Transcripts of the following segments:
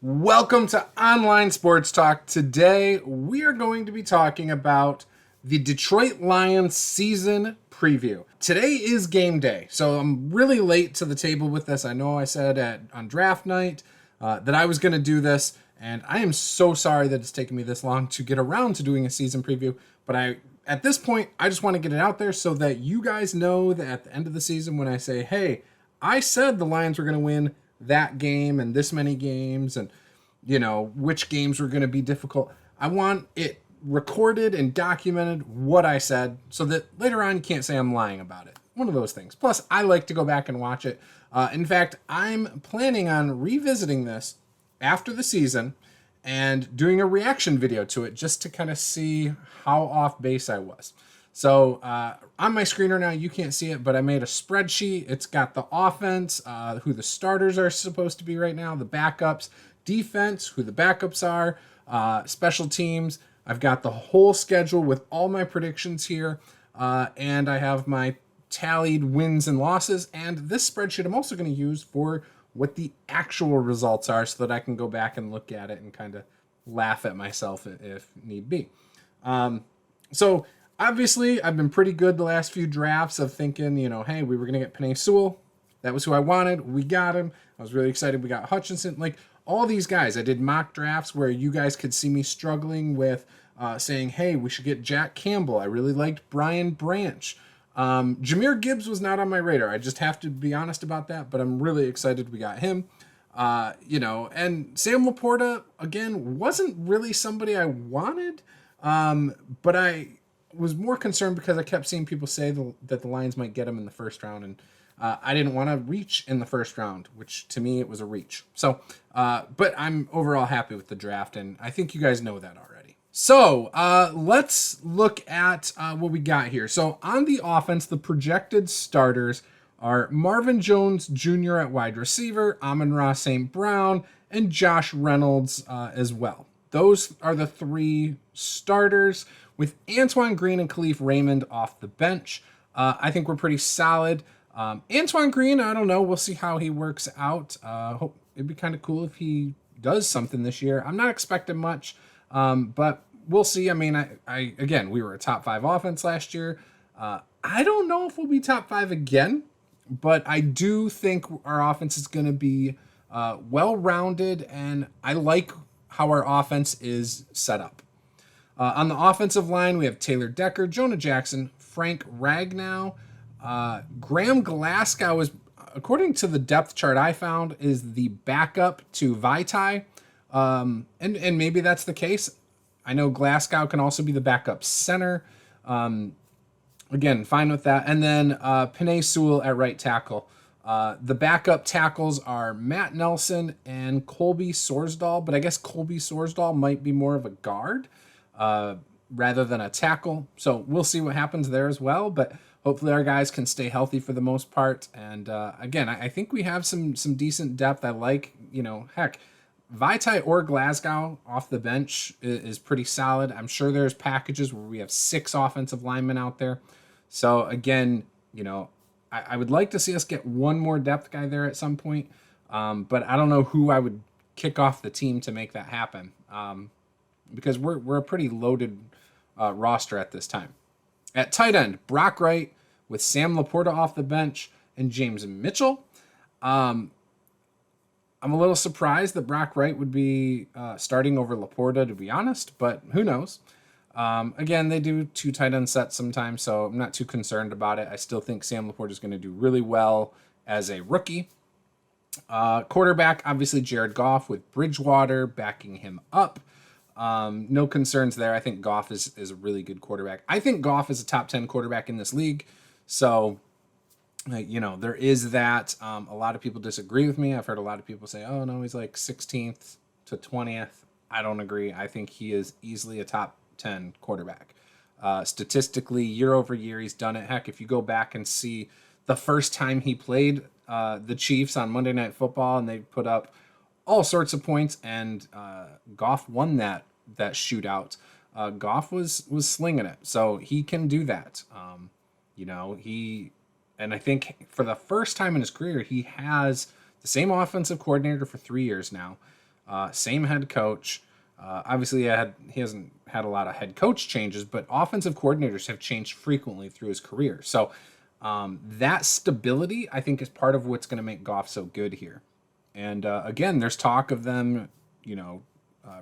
Welcome to Online Sports Talk. Today, we are going to be talking about the Detroit Lions season preview. Today is game day, so I'm really late to the table with this. I know I said on draft night that I was going to do this, and I am so sorry that it's taken me this long to get around to doing a season preview, but at this point, I just want to get it out there so that you guys know that at the end of the season when I say, hey, I said the Lions were going to win that game and this many games and which games were going to be difficult. I want it recorded and documented what I said so that later on you can't say I'm lying about it. One of those things. Plus, I like to go back and watch it. In fact, I'm planning on revisiting this after the season and doing a reaction video to it just to kind of see how off base I was. So on my screen right now, you can't see it, but I made a spreadsheet. It's got the offense, who the starters are supposed to be right now, the backups, defense, who the backups are, special teams. I've got the whole schedule with all my predictions here, and I have my tallied wins and losses. And this spreadsheet I'm also going to use for what the actual results are so that I can go back and look at it and kind of laugh at myself if need be. So obviously, I've been pretty good the last few drafts of thinking, hey, we were going to get Penei Sewell. That was who I wanted. We got him. I was really excited. We got Hutchinson. Like, all these guys. I did mock drafts where you guys could see me struggling with saying, hey, we should get Jack Campbell. I really liked Brian Branch. Jahmyr Gibbs was not on my radar. I just have to be honest about that, but I'm really excited we got him. And Sam Laporta, again, wasn't really somebody I wanted, but I was more concerned because I kept seeing people say that the Lions might get him in the first round, and I didn't want to reach in the first round, which to me it was a reach. So, but I'm overall happy with the draft, and I think you guys know that already. So let's look at what we got here. So on the offense, the projected starters are Marvin Jones Jr. at wide receiver, Amon-Ra St. Brown, and Josh Reynolds as well. Those are the three starters, with Antoine Green and Khalif Raymond off the bench. I think we're pretty solid. Antoine Green, I don't know. We'll see how he works out. Hope it'd be kind of cool if he does something this year. I'm not expecting much, but we'll see. I mean, I again, we were a top 5 offense last year. I don't know if we'll be top 5 again, but I do think our offense is going to be well-rounded, and I like how our offense is set up. On the offensive line, we have Taylor Decker, Jonah Jackson, Frank Ragnow, Graham Glasgow is, according to the depth chart I found, is the backup to Vaitai. And maybe that's the case. I know Glasgow can also be the backup center. Again, fine with that. And then Penei Sewell at right tackle. The backup tackles are Matt Nelson and Colby Sorsdal, but I guess Colby Sorsdal might be more of a guard rather than a tackle. So we'll see what happens there as well. But hopefully our guys can stay healthy for the most part. And again, I think we have some decent depth. I like, heck, Vaitai or Glasgow off the bench is pretty solid. I'm sure there's packages where we have 6 offensive linemen out there. So again, I would like to see us get one more depth guy there at some point. But I don't know who I would kick off the team to make that happen. Because we're a pretty loaded roster at this time. At tight end, Brock Wright with Sam Laporta off the bench and James Mitchell. I'm a little surprised that Brock Wright would be starting over Laporta, to be honest, but who knows? Again, they do 2 tight end sets sometimes, so I'm not too concerned about it. I still think Sam Laporta is going to do really well as a rookie. Quarterback, obviously Jared Goff with Bridgewater backing him up. No concerns there. I think Goff is a really good quarterback. I think Goff is a top 10 quarterback in this league. So, there is that. A lot of people disagree with me. I've heard a lot of people say, oh, no, he's like 16th to 20th. I don't agree. I think he is easily a top 10 quarterback. Statistically, year over year, he's done it. Heck, if you go back and see the first time he played the Chiefs on Monday Night Football and they put up all sorts of points, and Goff won that shootout. Goff was slinging it, so he can do that. And I think for the first time in his career, he has the same offensive coordinator for 3 years now. same head coach. Obviously, he hasn't had a lot of head coach changes, but offensive coordinators have changed frequently through his career. So that stability, I think, is part of what's going to make Goff so good here. And again, there's talk of them,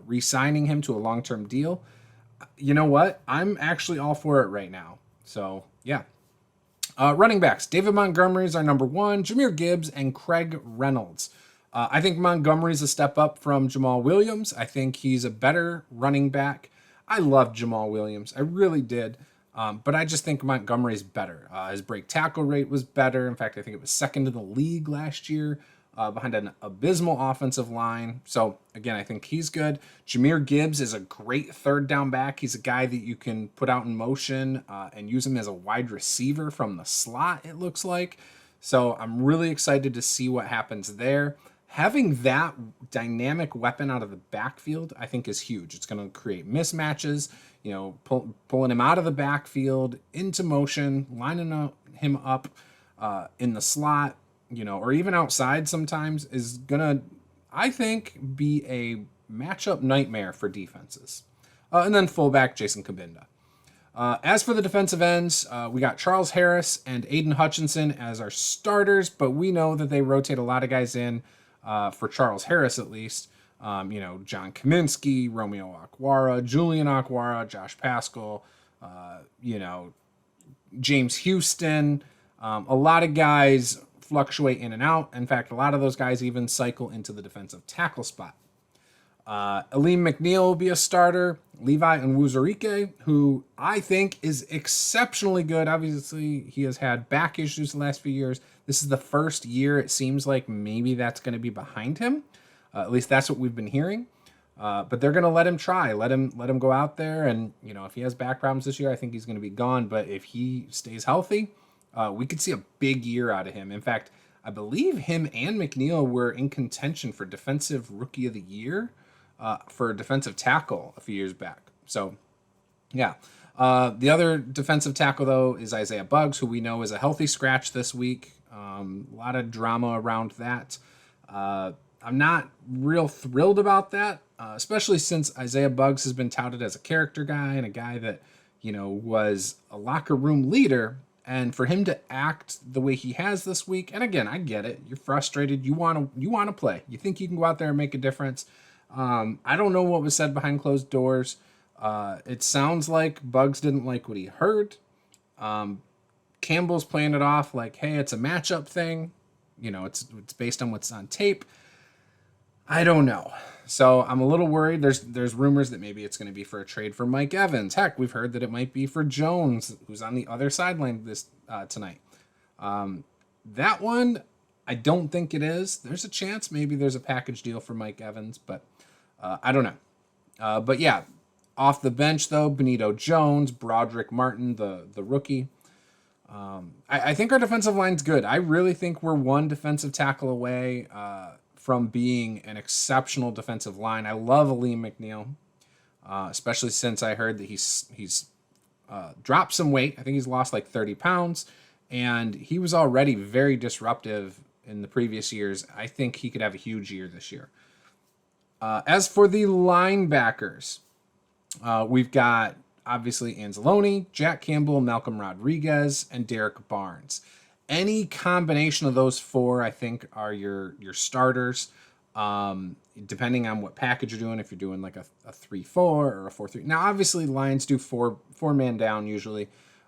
re-signing him to a long-term deal. You know what? I'm actually all for it right now. So yeah. Running backs, David Montgomery is our number one, Jahmyr Gibbs, and Craig Reynolds. I think Montgomery's a step up from Jamal Williams. I think he's a better running back. I loved Jamal Williams. I really did. But I just think Montgomery's better. His break tackle rate was better. In fact, I think it was second in the league last year, behind an abysmal offensive line. So, again, I think he's good. Jahmyr Gibbs is a great third down back. He's a guy that you can put out in motion and use him as a wide receiver from the slot, it looks like. So I'm really excited to see what happens there. Having that dynamic weapon out of the backfield, I think, is huge. It's going to create mismatches, pulling him out of the backfield into motion, lining him up in the slot, or even outside sometimes, is going to, I think, be a matchup nightmare for defenses. And then fullback Jason Kabinda. As for the defensive ends, we got Charles Harris and Aiden Hutchinson as our starters, but we know that they rotate a lot of guys in. For Charles Harris, at least, John Kaminsky, Romeo Okwara, Julian Okwara, Josh Paschal, James Houston. A lot of guys fluctuate in and out. In fact, a lot of those guys even cycle into the defensive tackle spot. Aleem McNeil will be a starter. Levi Onwuzurike, who I think is exceptionally good. Obviously, he has had back issues the last few years. This is the first year it seems like maybe that's going to be behind him. At least that's what we've been hearing. But they're going to let him try. Let him go out there. And, if he has back problems this year, I think he's going to be gone. But if he stays healthy, we could see a big year out of him. In fact, I believe him and McNeil were in contention for Defensive Rookie of the Year for defensive tackle a few years back. So, yeah. The other defensive tackle, though, is Isaiah Buggs, who we know is a healthy scratch this week. A lot of drama around that. I'm not real thrilled about that, especially since Isaiah Buggs has been touted as a character guy and a guy that, was a locker room leader. And for him to act the way he has this week, and again, I get it. You're frustrated. You want to play. You think you can go out there and make a difference. I don't know what was said behind closed doors. It sounds like Buggs didn't like what he heard. Campbell's playing it off like, hey, it's a matchup thing. It's based on what's on tape. I don't know. So I'm a little worried. There's rumors that maybe it's going to be for a trade for Mike Evans. Heck, we've heard that it might be for Jones, who's on the other sideline this tonight. That one, I don't think it is. There's a chance maybe there's a package deal for Mike Evans, but I don't know. But yeah, off the bench though, Benito Jones, Broderick Martin, the rookie. I think our defensive line's good. I really think we're one defensive tackle away from being an exceptional defensive line. I love Aleem McNeil, especially since I heard that he's dropped some weight. I think he's lost like 30 pounds, and he was already very disruptive in the previous years. I think he could have a huge year this year. As for the linebackers, we've got obviously Anzalone, Jack Campbell, Malcolm Rodriguez, and Derek Barnes. Any combination of those four, I think, are your starters, depending on what package you're doing. If you're doing like a 3-4 or a 4-3. Now, obviously, Lions do four-man down usually.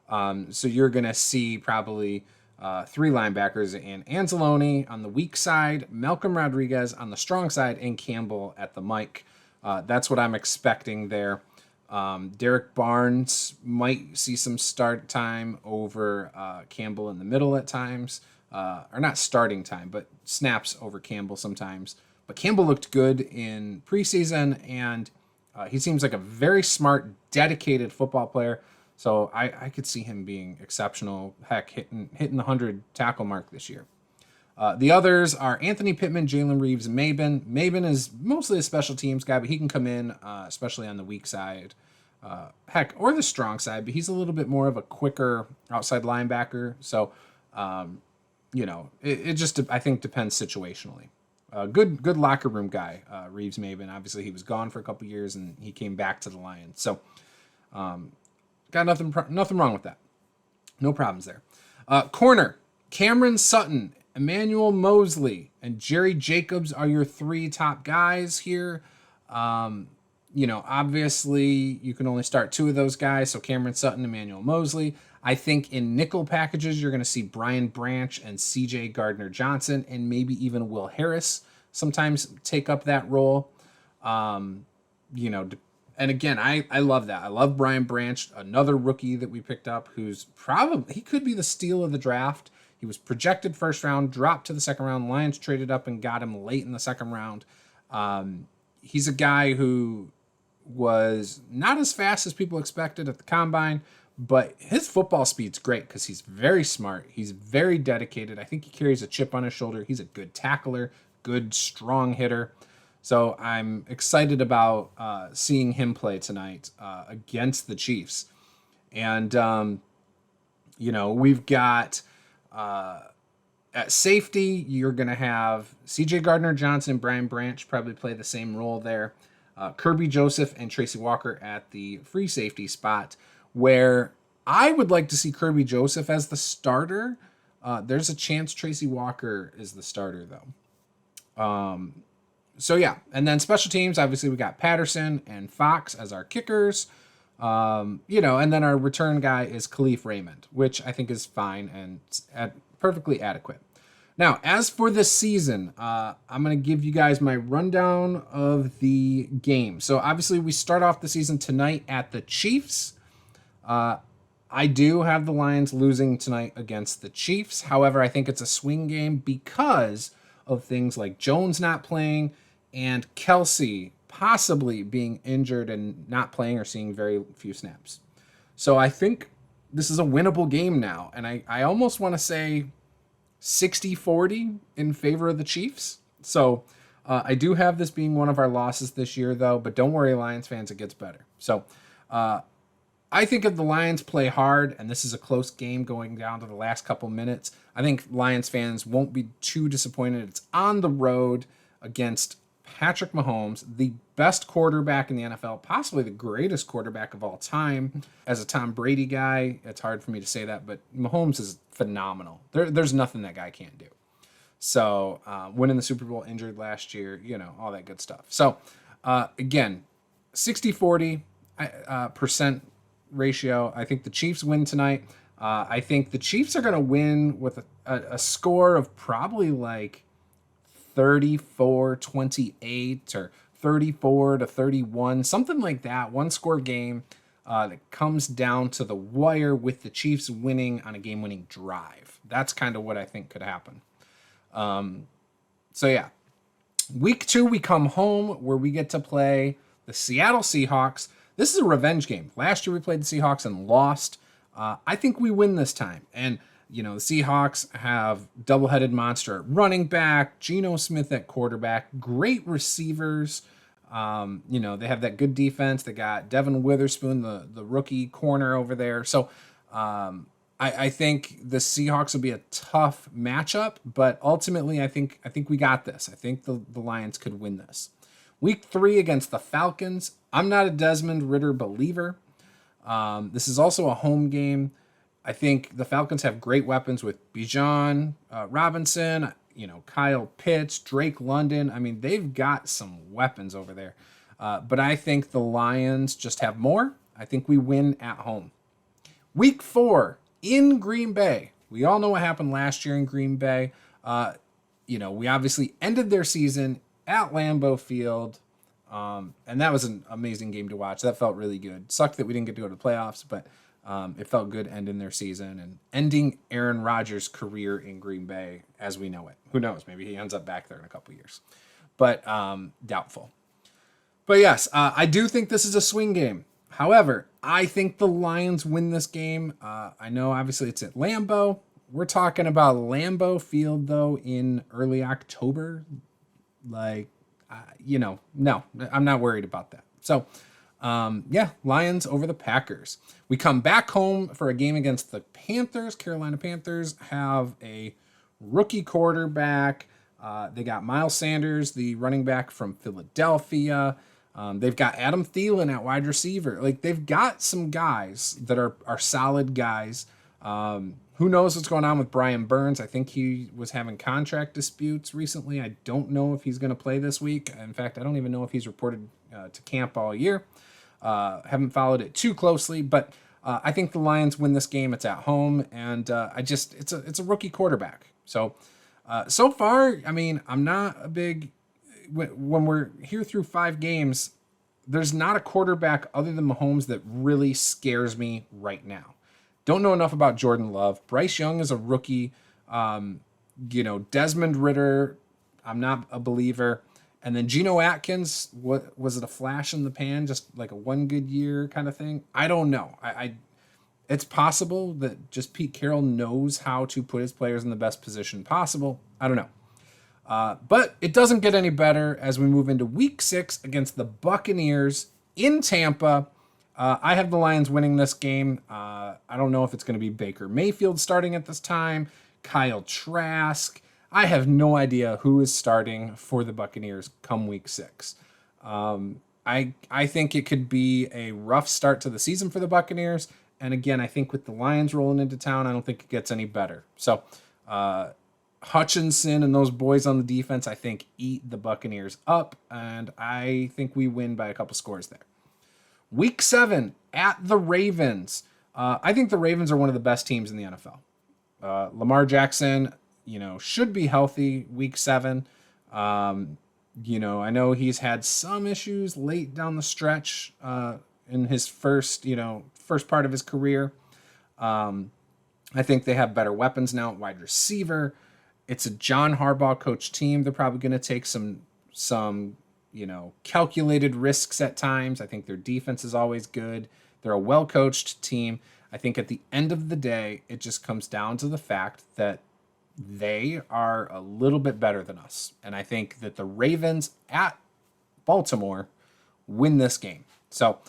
So you're going to see probably three linebackers and Anzalone on the weak side, Malcolm Rodriguez on the strong side, and Campbell at the mic. That's what I'm expecting there. Derek Barnes might see some start time over Campbell in the middle at times, or not starting time, but snaps over Campbell sometimes. But Campbell looked good in preseason, and he seems like a very smart, dedicated football player. So I could see him being exceptional. Heck, hitting the 100 tackle mark this year. The others are Anthony Pittman, Jalen Reeves, and Maben. Maben is mostly a special teams guy, but he can come in, especially on the weak side. Or the strong side, but he's a little bit more of a quicker outside linebacker. So, it just, I think, depends situationally. Good locker room guy, Reeves Maben. Obviously, he was gone for a couple years, and he came back to the Lions. So, got nothing wrong with that. No problems there. Corner, Cameron Sutton, Emmanuel Mosley, and Jerry Jacobs are your three top guys here. Obviously, you can only start two of those guys, so Cameron Sutton, Emmanuel Mosley. I think in nickel packages, you're going to see Brian Branch and CJ Gardner-Johnson, and maybe even Will Harris sometimes take up that role. And again, I love that. I love Brian Branch, another rookie that we picked up who's he could be the steal of the draft. He was projected first round, dropped to the second round. Lions traded up and got him late in the second round. He's a guy who was not as fast as people expected at the combine, but his football speed's great because he's very smart. He's very dedicated. I think he carries a chip on his shoulder. He's a good tackler, good, strong hitter. So I'm excited about seeing him play tonight against the Chiefs. And, we've got at safety, you're going to have CJ Gardner-Johnson and Brian Branch probably play the same role there. Kirby Joseph and Tracy Walker at the free safety spot, where I would like to see Kirby Joseph as the starter. There's a chance Tracy Walker is the starter, though. So, yeah. And then special teams, obviously, we got Patterson and Fox as our kickers. And then our return guy is Khalif Raymond, which I think is fine and perfectly adequate. Now, as for this season, I'm going to give you guys my rundown of the game. So, obviously, we start off the season tonight at the Chiefs. I do have the Lions losing tonight against the Chiefs. However, I think it's a swing game because of things like Jones not playing and Kelsey possibly being injured and not playing or seeing very few snaps. So I think this is a winnable game now. And I almost want to say 60-40 in favor of the Chiefs. So I do have this being one of our losses this year, though. But don't worry, Lions fans, it gets better. So I think if the Lions play hard, and this is a close game going down to the last couple minutes, I think Lions fans won't be too disappointed. It's on the road against Patrick Mahomes, the best quarterback in the NFL, possibly the greatest quarterback of all time. As a Tom Brady guy, it's hard for me to say that, but Mahomes is phenomenal. There's nothing that guy can't do. So winning the Super Bowl, injured last year, all that good stuff. So again, 60-40% ratio. I think the Chiefs win tonight. I think the Chiefs are going to win with a score of probably like 34-28 or 34-31, something like that. One score game that comes down to the wire with the Chiefs winning on a game-winning drive. That's kind of what I think could happen. So yeah, week 2 we come home where we get to play the Seattle Seahawks. This is a revenge game. Last year we played the Seahawks and lost. I think we win this time. And the Seahawks have double-headed monster at running back, Geno Smith at quarterback, great receivers. They have that good defense. They got Devin Witherspoon, the rookie corner over there. So I think the Seahawks will be a tough matchup, but ultimately I think we got this. I think the Lions could win this. Week 3 against the Falcons. I'm not a Desmond Ridder believer. This is also a home game. I think the Falcons have great weapons with Bijan Robinson, Kyle Pitts, Drake London. I mean, they've got some weapons over there. But I think the Lions just have more. I think we win at home. Week 4 in Green Bay. We all know what happened last year in Green Bay. We obviously ended their season at Lambeau Field. And that was an amazing game to watch. That felt really good. Sucked that we didn't get to go to the playoffs, but it felt good ending their season and ending Aaron Rodgers' career in Green Bay as we know it. Who knows? Maybe he ends up back there in a couple years, but doubtful. But yes, I do think this is a swing game. However, I think the Lions win this game. I know obviously it's at Lambeau. We're talking about Lambeau Field, though, in early October. No, I'm not worried about that. So, Lions over the Packers. We come back home for a game against the Panthers. Carolina Panthers have a rookie quarterback. They got Miles Sanders, the running back from Philadelphia. They've got Adam Thielen at wide receiver. Like, they've got some guys that are solid guys. Who knows what's going on with Brian Burns? I think he was having contract disputes recently. I don't know if he's going to play this week. In fact, I don't even know if he's reported to camp all year. Haven't followed it too closely, but I think the Lions win this game. It's at home, and it's a rookie quarterback. So so far, I mean, I'm not a big when we're here through 5 games. There's not a quarterback other than Mahomes that really scares me right now. Don't know enough about Jordan Love. Bryce Young is a rookie. Desmond Ridder, I'm not a believer. And then Geno Atkins, what was it, a flash in the pan, just like a one good year kind of thing? I don't know. It's possible that just Pete Carroll knows how to put his players in the best position possible. I don't know. But it doesn't get any better as we move into week 6 against the Buccaneers in Tampa. I have the Lions winning this game. I don't know if it's going to be Baker Mayfield starting at this time, Kyle Trask. I have no idea who is starting for the Buccaneers come week 6. I think it could be a rough start to the season for the Buccaneers. And again, I think with the Lions rolling into town, I don't think it gets any better. So Hutchinson and those boys on the defense, I think, eat the Buccaneers up. And I think we win by a couple scores there. Week 7 at the Ravens. I think the Ravens are one of the best teams in the NFL. Lamar Jackson, should be healthy week 7. I know he's had some issues late down the stretch in his first part of his career. I think they have better weapons now at wide receiver. It's a John Harbaugh coach team. They're probably going to take some calculated risks at times. I think their defense is always good. They're a well-coached team. I think at the end of the day, it just comes down to the fact that they are a little bit better than us. And I think that the Ravens at Baltimore win this game. So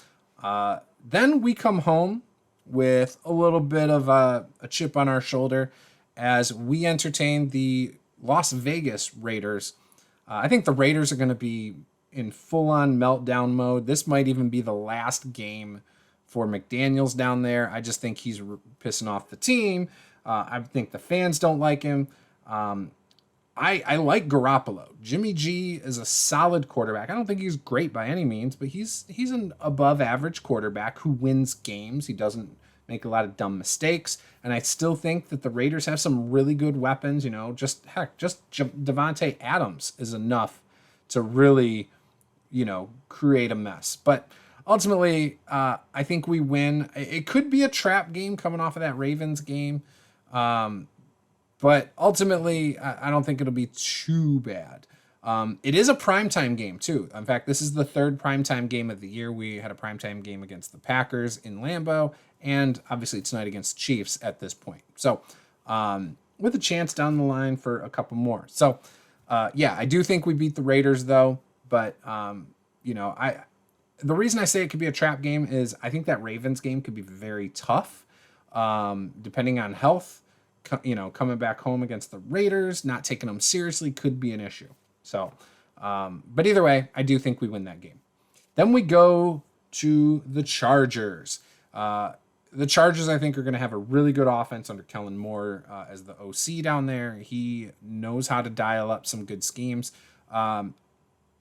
then we come home with a little bit of a chip on our shoulder as we entertain the Las Vegas Raiders. I think the Raiders are going to be in full-on meltdown mode. This might even be the last game for McDaniels down there. I just think he's pissing off the team. I think the fans don't like him. I like Garoppolo. Jimmy G is a solid quarterback. I don't think he's great by any means, but he's an above-average quarterback who wins games. He doesn't make a lot of dumb mistakes, and I still think that the Raiders have some really good weapons. Just Devontae Adams is enough to really, create a mess. But ultimately, I think we win. It could be a trap game coming off of that Ravens game, but ultimately, I don't think it'll be too bad. It is a primetime game, too. In fact, this is the 3rd primetime game of the year. We had a primetime game against the Packers in Lambeau, and obviously tonight against Chiefs at this point. So, with a chance down the line for a couple more. So, I do think we beat the Raiders, though. But, the reason I say it could be a trap game is I think that Ravens game could be very tough, depending on health. Coming back home against the Raiders, not taking them seriously could be an issue. So, but either way, I do think we win that game. Then we go to the Chargers. The Chargers, I think, are going to have a really good offense under Kellen Moore as the OC down there. He knows how to dial up some good schemes.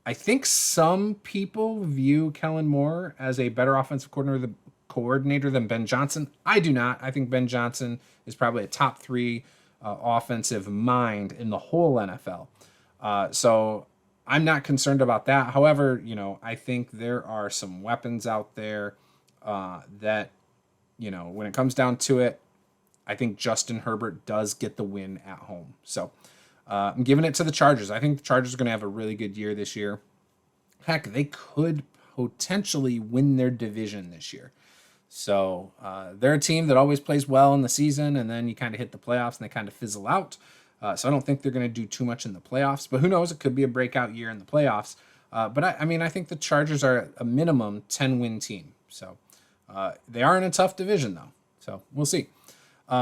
I think some people view Kellen Moore as a better offensive coordinator than Ben Johnson. I do not. I think Ben Johnson is probably a top 3 offensive mind in the whole NFL. So I'm not concerned about that. However, I think there are some weapons out there that, when it comes down to it, I think Justin Herbert does get the win at home. So I'm giving it to the Chargers. I think the Chargers are going to have a really good year this year. Heck, they could potentially win their division this year. So they're a team that always plays well in the season, and then you kind of hit the playoffs and they kind of fizzle out. So I don't think they're going to do too much in the playoffs, but who knows? It could be a breakout year in the playoffs. But I think the Chargers are a minimum 10-win team. So they are in a tough division, though. So we'll see.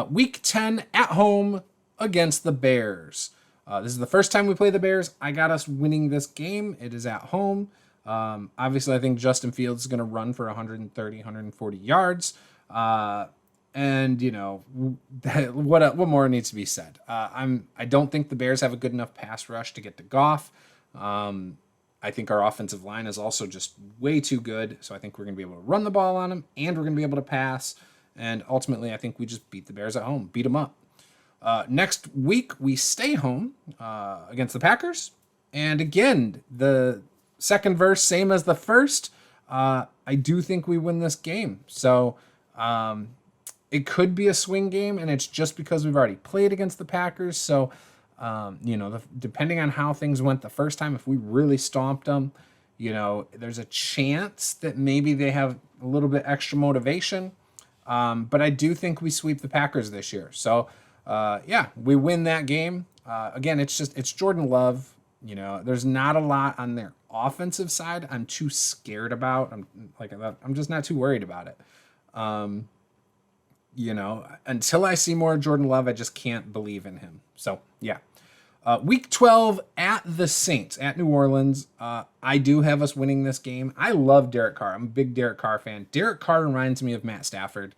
Week 10 at home against the Bears. This is the first time we play the Bears. I got us winning this game. It is at home. Obviously, I think Justin Fields is going to run for 130, 140 yards. And you know what more needs to be said. I don't think the Bears have a good enough pass rush to get to Goff. I think our offensive line is also just way too good. So I think we're going to be able to run the ball on them, and we're going to be able to pass. And ultimately, I think we just beat the Bears at home, beat them up. Next week, we stay home against the Packers. And again, the second verse, same as the first. I do think we win this game. So it could be a swing game, and it's just because we've already played against the Packers. So, depending on how things went the first time, if we really stomped them, there's a chance that maybe they have a little bit extra motivation. But I do think we sweep the Packers this year. So, we win that game. Again, it's Jordan Love. There's not a lot on their offensive side I'm too scared about. I'm just not too worried about it. Until I see more Jordan Love, I just can't believe in him. So, yeah. Week 12 at the Saints, at New Orleans. I do have us winning this game. I love Derek Carr. I'm a big Derek Carr fan. Derek Carr reminds me of Matt Stafford.